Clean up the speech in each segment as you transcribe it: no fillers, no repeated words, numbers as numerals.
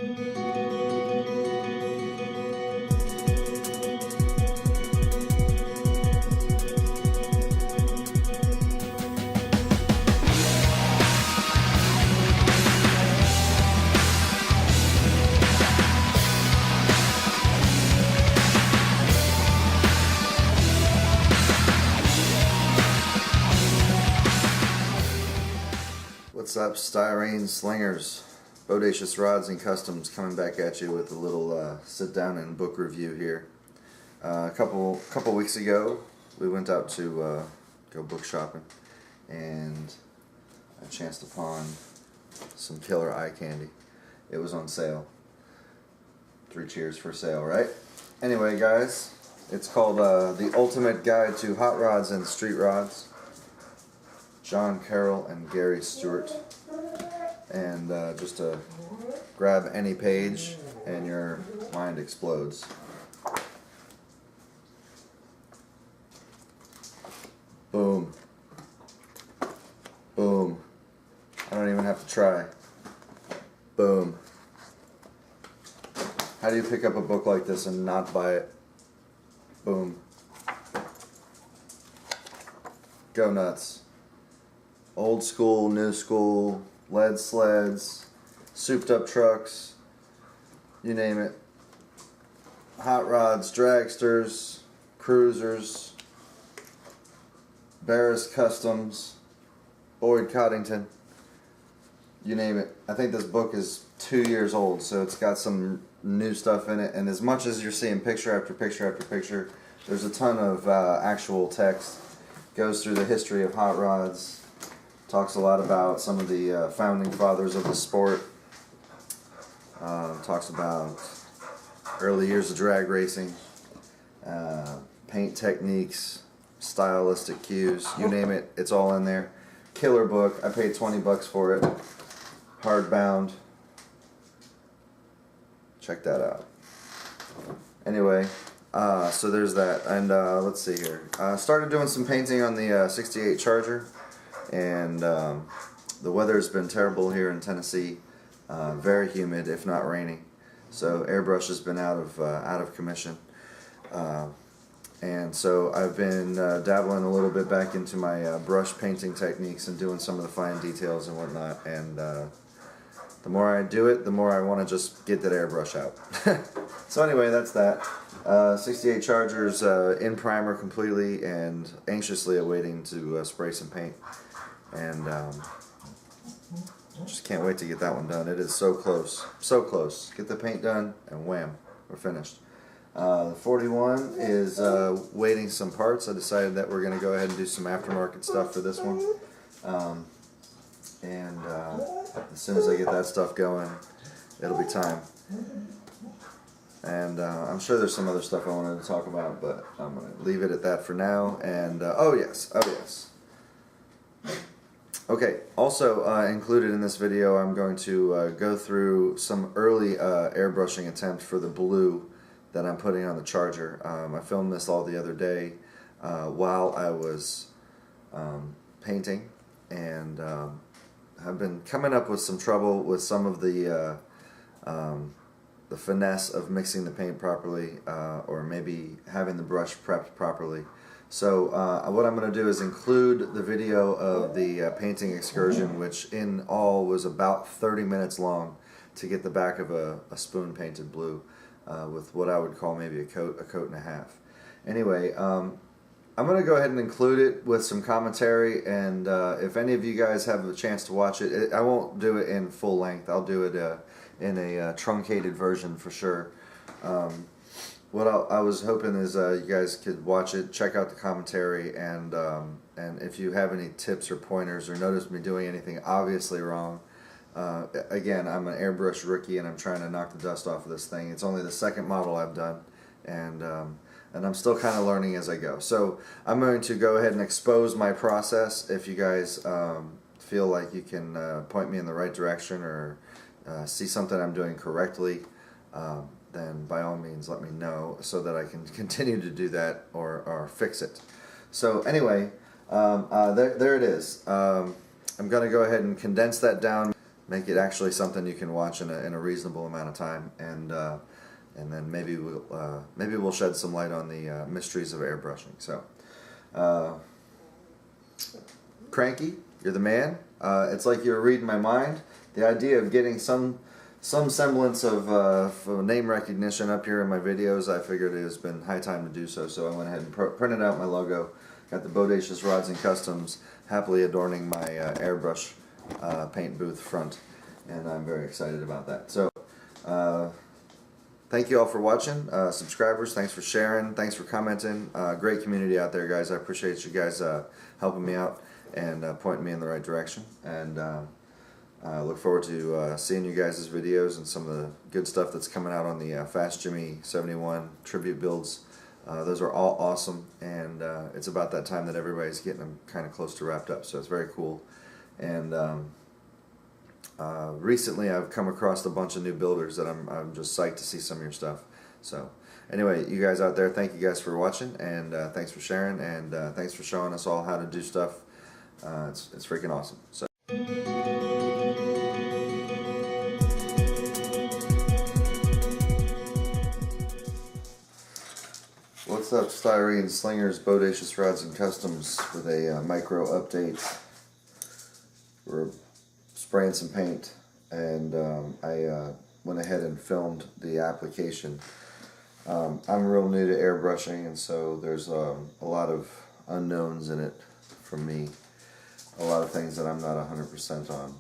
What's up, Styrene Slingers? Bodacious Rods and Customs coming back at you with a little sit down and book review here. A couple weeks ago, we went out to go book shopping, and I chanced upon some killer eye candy. It was on sale. 3 cheers for sale, right? Anyway, guys, it's called The Ultimate Guide to Hot Rods and Street Rods. John Carroll and Gary Stewart. And just to grab any page and your mind explodes. Boom. Boom. I don't even have to try. Boom. How do you pick up a book like this and not buy it? Boom. Go nuts. Old school, new school, lead sleds, souped up trucks, you name it. Hot rods, dragsters, cruisers, Barris Customs, Boyd Coddington, you name it. I think this book is 2 years old, so it's got some new stuff in it. And as much as you're seeing picture after picture after picture, there's a ton of actual text. Goes through the history of hot rods. Talks a lot about some of the founding fathers of the sport. Talks about early years of drag racing, paint techniques, stylistic cues, you name it, it's all in there. Killer book. I paid $20 for it. Hardbound. Check that out. Anyway, so there's that. And let's see here. Started doing some painting on the 68 Charger. And the weather has been terrible here in Tennessee, very humid, if not raining. So airbrush has been out of commission, and so I've been dabbling a little bit back into my brush painting techniques and doing some of the fine details and whatnot. And the more I do it, the more I want to just get that airbrush out. So anyway, that's that. 68 Chargers in primer completely, and anxiously awaiting to spray some paint. And just can't wait to get that one done. It is so close. So close. Get the paint done, and wham, we're finished. The 41 is waiting some parts. I decided that we're going to go ahead and do some aftermarket stuff for this one. And as soon as I get that stuff going, it'll be time. And I'm sure there's some other stuff I wanted to talk about, but I'm going to leave it at that for now. And oh yes. Okay, also included in this video, I'm going to go through some early airbrushing attempts for the blue that I'm putting on the Charger. I filmed this all the other day while I was painting, and I've been coming up with some trouble with some of the finesse of mixing the paint properly, or maybe having the brush prepped properly. So what I'm going to do is include the video of the painting excursion, which in all was about 30 minutes long, to get the back of a spoon painted blue with what I would call maybe a coat and a half. Anyway, I'm going to go ahead and include it with some commentary, and if any of you guys have a chance to watch it, I won't do it in full length. I'll do it in a truncated version for sure. What I was hoping is you guys could watch it, check out the commentary, and if you have any tips or pointers or notice me doing anything obviously wrong, again, I'm an airbrush rookie and I'm trying to knock the dust off of this thing. It's only the second model I've done, and I'm still kind of learning as I go. So I'm going to go ahead and expose my process. If you guys feel like you can point me in the right direction or see something I'm doing correctly, then by all means let me know so that I can continue to do that or fix it. So anyway, there it is. I'm going to go ahead and condense that down. make it actually something you can watch in a reasonable amount of time, and then maybe we'll shed some light on the mysteries of airbrushing. So, Cranky, you're the man. It's like you're reading my mind. The idea of getting some semblance of name recognition up here in my videos, I figured it has been high time to do so. So I went ahead and printed out my logo. Got the Bodacious Rods and Customs happily adorning my airbrush paint booth front, and I'm very excited about that. So thank you all for watching. Subscribers, thanks for sharing, thanks for commenting. Great community out there, guys. I appreciate you guys helping me out and pointing me in the right direction. And I look forward to seeing you guys' videos and some of the good stuff that's coming out on the Fast Jimmy 71 tribute builds. Those are all awesome, and it's about that time that everybody's getting them kind of close to wrapped up, so it's very cool. And recently I've come across a bunch of new builders that I'm just psyched to see some of your stuff. So anyway, you guys out there, thank you guys for watching, and thanks for sharing, and thanks for showing us all how to do stuff. It's freaking awesome. So. What's up, Styrene Slingers, Bodacious Rods and Customs, with a micro update. We're spraying some paint, and I went ahead and filmed the application. I'm real new to airbrushing, and so there's a lot of unknowns in it for me. A lot of things that I'm not 100% on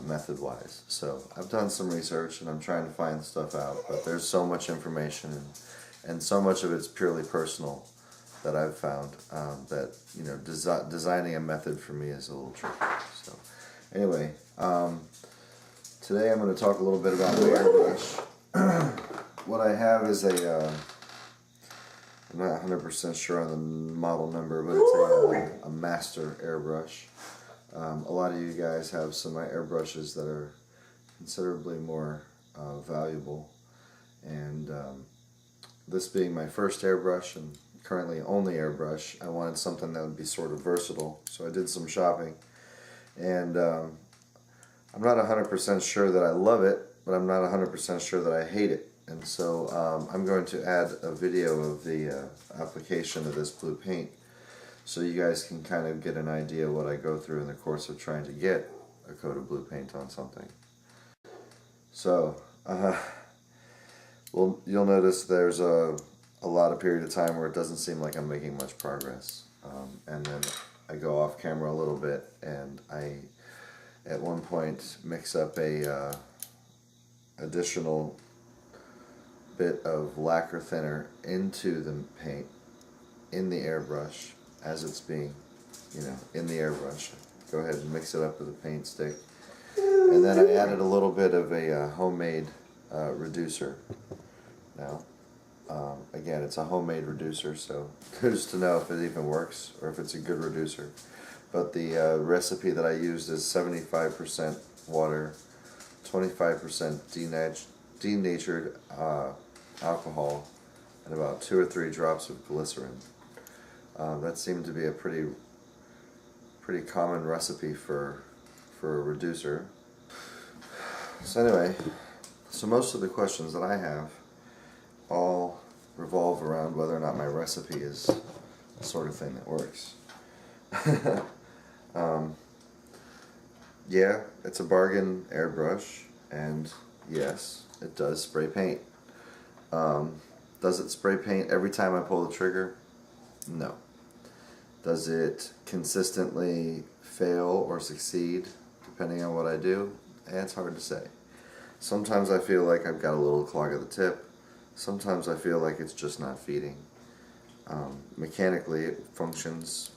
method-wise. So I've done some research, and I'm trying to find stuff out, but there's so much information, and so much of it's purely personal that I've found that, you know, designing a method for me is a little tricky. So anyway, today I'm going to talk a little bit about my airbrush. What I have is I'm not 100% sure on the model number, but it's a master airbrush. A lot of you guys have some airbrushes that are considerably more valuable, and this being my first airbrush and currently only airbrush, I wanted something that would be sort of versatile. So I did some shopping, and I'm not 100% sure that I love it, but I'm not 100% sure that I hate it. And so I'm going to add a video of the application of this blue paint, so you guys can kind of get an idea what I go through in the course of trying to get a coat of blue paint on something. So, well, you'll notice there's a lot of period of time where it doesn't seem like I'm making much progress. And then I go off camera a little bit, and I, at one point, mix up a additional bit of lacquer thinner into the paint in the airbrush as it's being, you know, in the airbrush. Go ahead and mix it up with a paint stick, and then I added a little bit of a homemade reducer. Now, again, it's a homemade reducer, so who's to know if it even works or if it's a good reducer. But the recipe that I used is 75% water, 25% denatured alcohol, and about 2 or 3 drops of glycerin. That seemed to be a pretty common recipe for a reducer. So anyway, so most of the questions that I have all revolve around whether or not my recipe is the sort of thing that works. Yeah, it's a bargain airbrush, and yes, it does spray paint. Does it spray paint every time I pull the trigger? No. Does it consistently fail or succeed depending on what I do? It's hard to say. Sometimes I feel like I've got a little clog at the tip. Sometimes I feel like it's just not feeding. Mechanically, it functions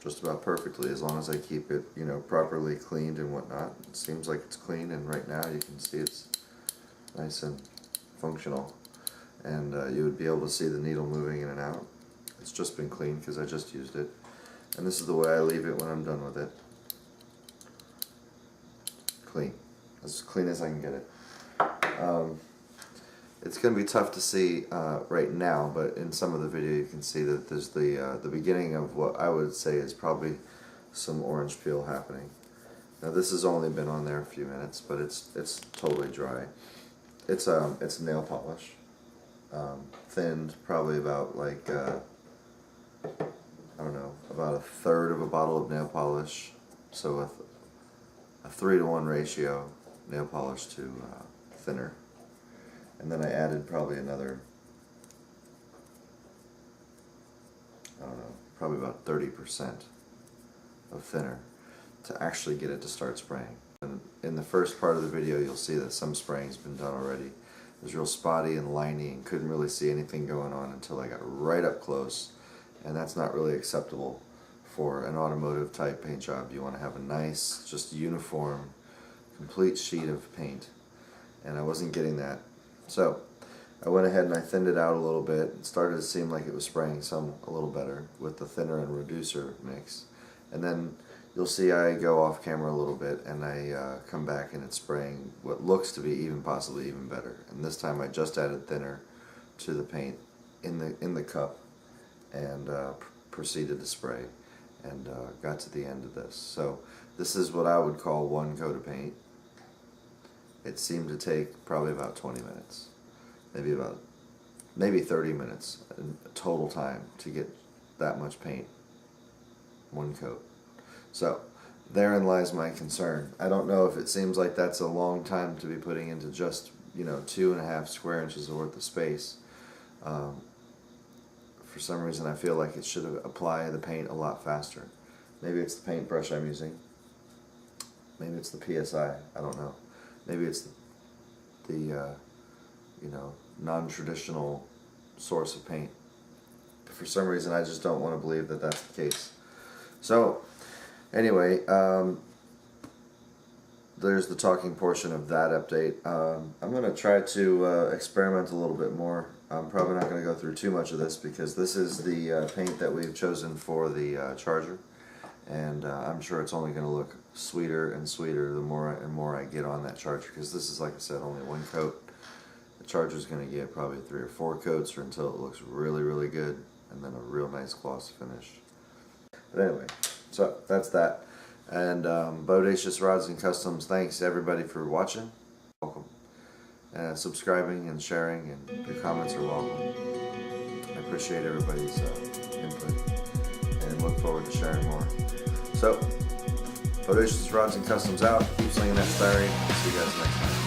just about perfectly as long as I keep it, you know, properly cleaned and whatnot. It seems like it's clean, and right now you can see it's nice and functional. And you would be able to see the needle moving in and out. It's just been cleaned because I just used it. And this is the way I leave it when I'm done with it. Clean. As clean as I can get it. It's going to be tough to see right now, but in some of the video you can see that there's the beginning of what I would say is probably some orange peel happening. Now this has only been on there a few minutes, but it's totally dry. It's nail polish, thinned probably about like I don't know, about a third of a bottle of nail polish. So with a 3-to-1 ratio, nail polish to thinner, and then I added probably another, I don't know, probably about 30% of thinner to actually get it to start spraying. And in the first part of the video you'll see that some spraying's been done already. It was real spotty and liney and couldn't really see anything going on until I got right up close, and that's not really acceptable for an automotive type paint job. You want to have a nice, just uniform, complete sheet of paint, and I wasn't getting that. So I went ahead and I thinned it out a little bit. It started to seem like it was spraying a little better with the thinner and reducer mix. And then you'll see I go off camera a little bit and I come back and it's spraying what looks to be possibly even better. And this time I just added thinner to the paint in the cup and proceeded to spray, and got to the end of this. So this is what I would call one coat of paint. It seemed to take probably about 20 minutes, maybe 30 minutes in total time to get that much paint, one coat. So therein lies my concern. I don't know if it seems like that's a long time to be putting into just 2.5 square inches worth of space. For some reason I feel like it should apply the paint a lot faster. Maybe it's the paintbrush I'm using. Maybe it's the PSI. I don't know. Maybe it's the non-traditional source of paint. But for some reason I just don't want to believe that that's the case. So anyway, there's the talking portion of that update. I'm going to try to experiment a little bit more. I'm probably not going to go through too much of this because this is the paint that we've chosen for the Charger, and I'm sure it's only going to look sweeter and sweeter the more and more I get on that Charger, because this is, like I said, only one coat. The Charger's going to get probably 3 or 4 coats or until it looks really, really good, and then a real nice gloss finish. But anyway, so that's that. And Bodacious Rods and Customs, thanks everybody for watching. Welcome. Subscribing and sharing, and your comments are welcome. I appreciate everybody's input and look forward to sharing more. So, Bodacious Rods and Customs out. Keep slinging that styrene. See you guys next time.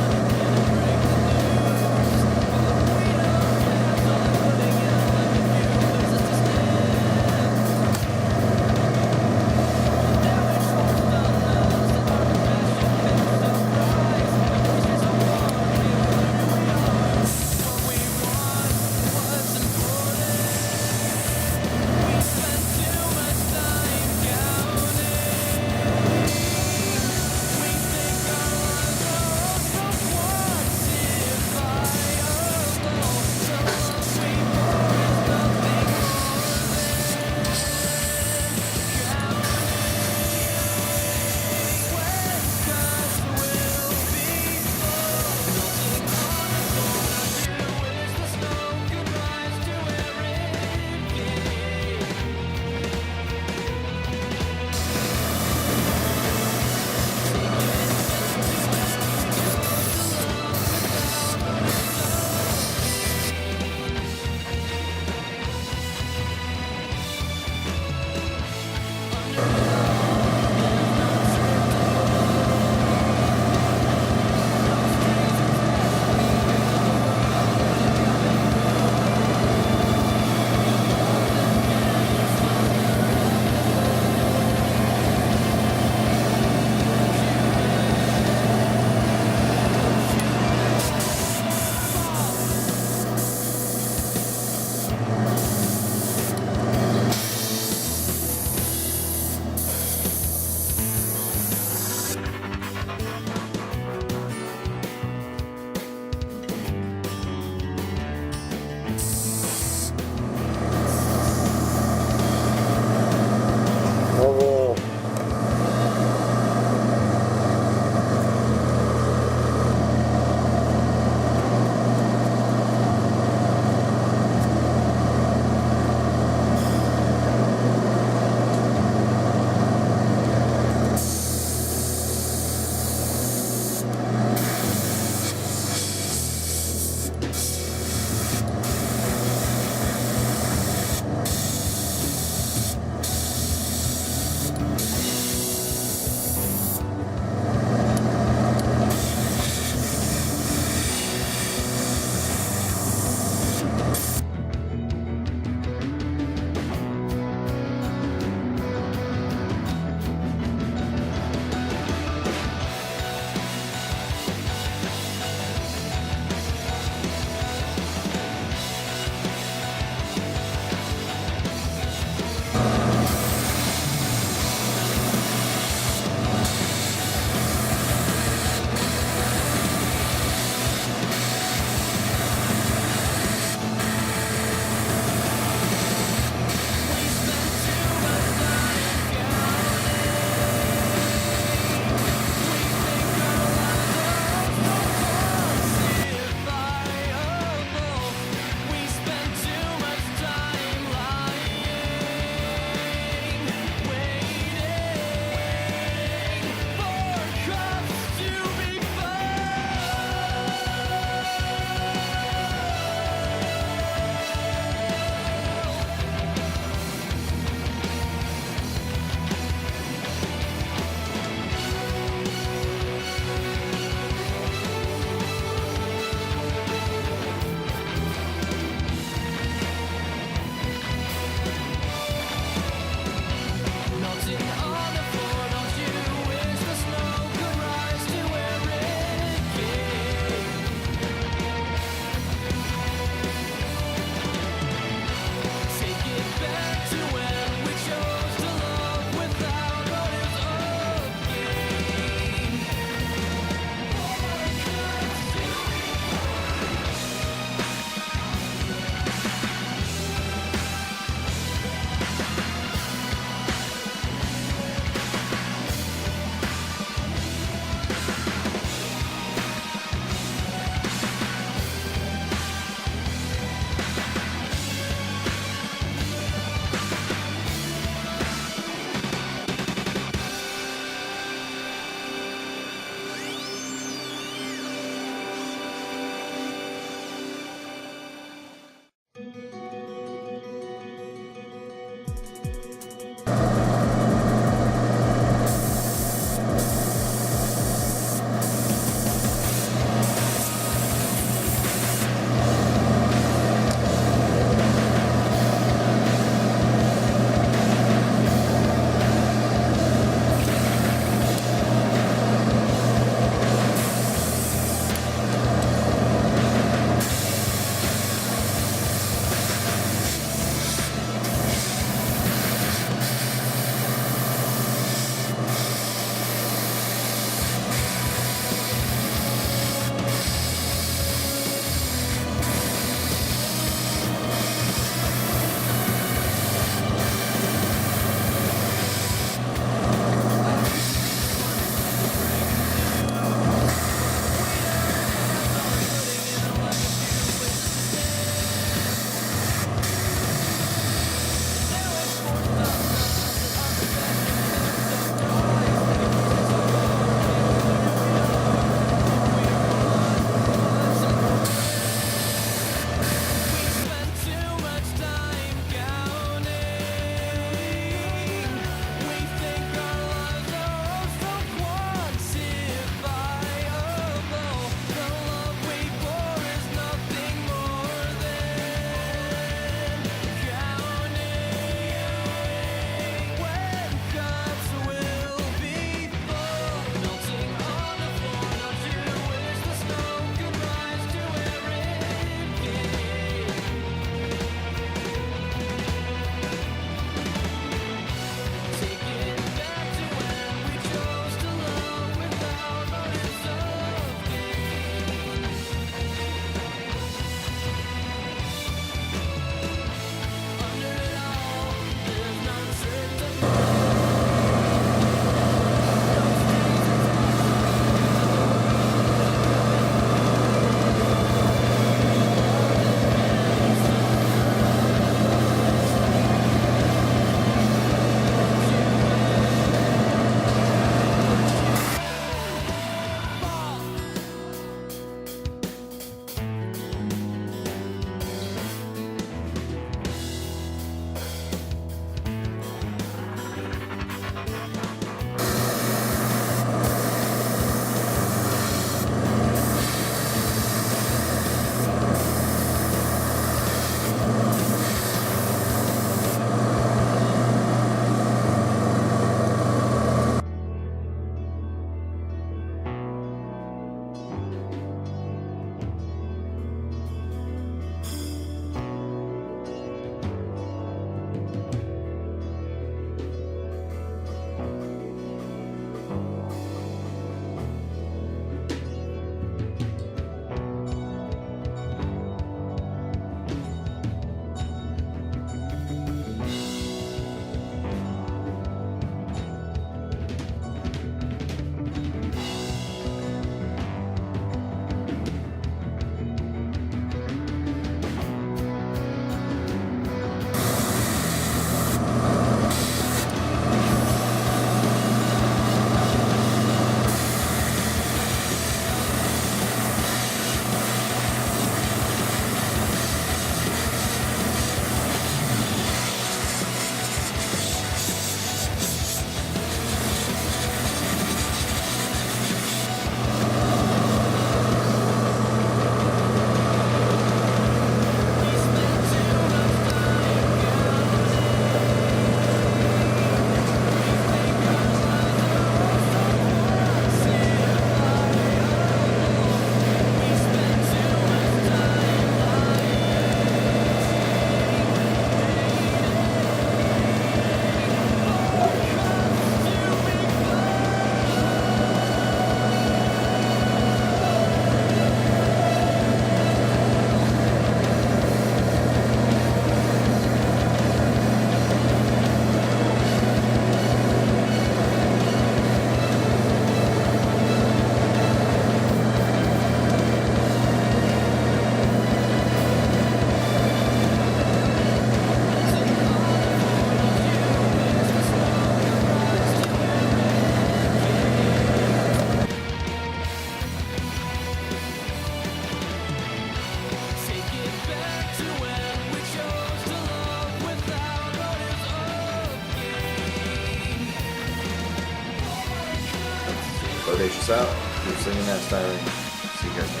Audacious out. Keep singing that, Styling. See you guys next time.